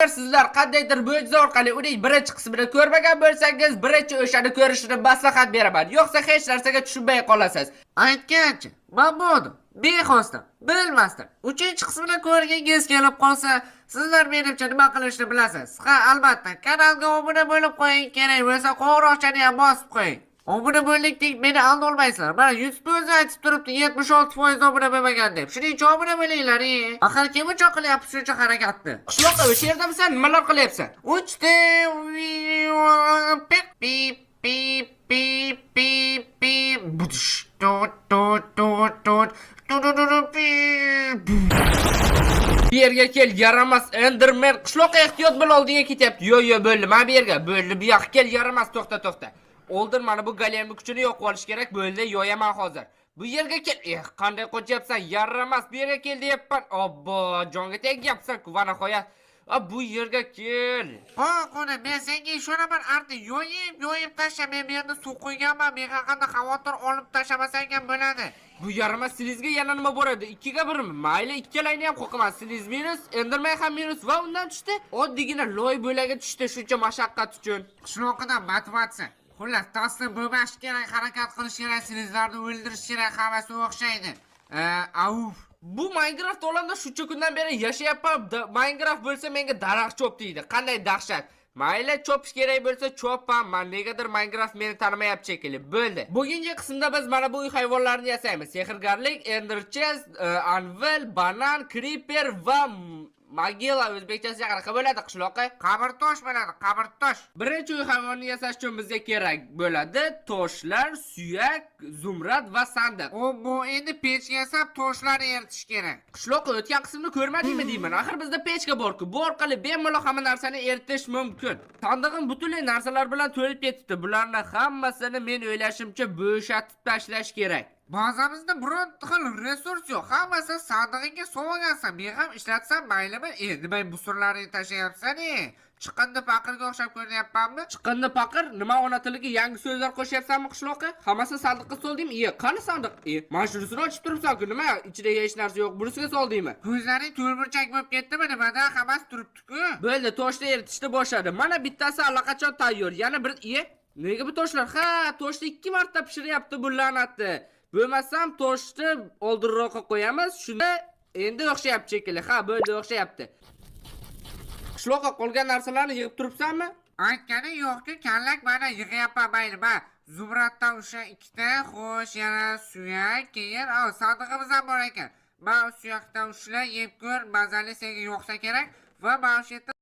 Agar sizlar qandaydir mo'jiza orqali uning birinchi qismini ko'rmagan bo'lsangiz, birinchi o'shani ko'rishni maslahat beraman. Yo'qsa hech narsaga tushunmay qolasiz. Aytgancha, Mahmud, bexosdan, bilmasdan 3-qismini ko'rgingiz kelib qolsa, sizlar menimcha nima qilishni bilasiz. Ha, albatta, kanalga obuna bo'lib qo'ying, kerak bo'lsa qo'ng'iroqchani ham bosib qo'ying. Obuna bo'ldikdek meni aldolmaysizlar. Mana 100% aytib turibdi, 76% obuna bo'lmagan deb. Shuning uchun obuna bo'linglar. Axir kim uchun qilyapsiz shuncha harakatni? Qishloqqa o'sha yerdamisan, nimalar qilyapsan? Uchdi. Pip pip pip pip pip pip. Budish. Tut tut tut tut. Bu yerga kel, yaramas Enderman. Qishloqqa ehtiyot bo'l, oldiga ketyapti. Yo, bo'ldi. Men bu yerga, bo'ldi. Bu yoqqa kel, yaramas, to'xta. Oldir, mana bu golemni kuchini yo'qib olish kerak. Bo'ldi, yo'yaman hozir. Bu yerga kel. Qanday qo'chyapsan? Yaramas, bu yerga kel deyapman. Obbo, jonga tegyapsan-ku, va nihoyat. Bu yerga kel. Qani, men senga ishonaman, ardi yo'yib tashlab, men bu yerda suv qo'yganman. Men haqida xavotir olib tashlamasang ham bo'ladi. Bu yaramas silizga yana nima bo'ladi? 2 ga 1mi? Mayli, ikkalayni ham qo'qaman. Siliz minus, Enderman ham minus va undan tushdi. Oddiygina loy bo'laga tushdi shuncha mashaqqat uchun. Qishloqidan motivatsiya. Xullas, taslim bo'lmash kerak, harakat qilish kerak, silizlarni o'ldirish kerak, hammasi o'xshaydi. Avf. Bu Minecraft olamda shuncha kundan beri yashayapman. Minecraft bo'lsa menga daraxt chop deydi. Qanday dahshat. Mayli, chopish kerak bo'lsa chopaman. Negadir Minecraft meni tanimayapti shekilli. Bo'ldi. Bugungi qismda biz mana bu uy hayvonlarini yasaymiz. Sehrgarlik, Ender Chest, Anvil, Banan, Creeper va Magilla o'zbekchasiga qanaqa bo'ladi qishloqqa? Qabrtosh bo'ladi, qabrtosh. Birinchi uy hayvonni yasash uchun bizga kerak bo'ladi toshlar, suyak, zumrad va sandiq. Bu endi pech yasab toshlarni eritish kerak. Qishloqqa o'tgan qismni ko'rmadingmi deyman. Axir bizda pechka bor-ku. Bu orqali bemalol hamma narsani eritish mumkin. Sandig'im butunlay narsalar bilan to'lib ketibdi. Bularni hammasini men o'ylashimcha bo'shatib tashlash kerak. Bazamizda bironta xil resurs yo'q. Hammasi sandig'iga so'g'agansan. Men ham ishlatsam maylimi? Nima bu surlarni tashlayapsan? Chiqindi paqirga o'xshab ko'ryapmanmi? Chiqindi paqir nima ona tiliga yangi so'zlar qo'shyapsanmi qishloqqa? Hammasi sandiqqa soldingmi? Qani sandiq? Mana shuni ochib turibsan-ku, nima? Ichida hech narsa yo'q. Bunisiga soldingmi? Ko'zlaring to'rburchak bo'lib ketdimi? Nimada hammasi turibdi-ku. Bo'ldi, toshni eritishni boshladi. Mana bittasi allaqachon tayyor. Yana bir nega bu toshlar? Ha, toshni 2 marta pishiryapti bu la'natni. Bo'lmasam toshni oldinroqqa qo'yamiz. Shunda endi o'xshayapti shekilli. Ha, bo'ldi, o'xshayapti. Qishloqqa qolgan narsalarni yig'ib turibsanmi? Aytgani yo'q-ku, kallak mana yig'yapman mayli. Ma, zumraddan o'sha 2 ta, xo'sh, yana suyak, keyin sandig'imiz ham bor ekan. Ma, suyakdan ushla, yeb ko'r, mazali senga yo'qsa kerak va mana shu yerda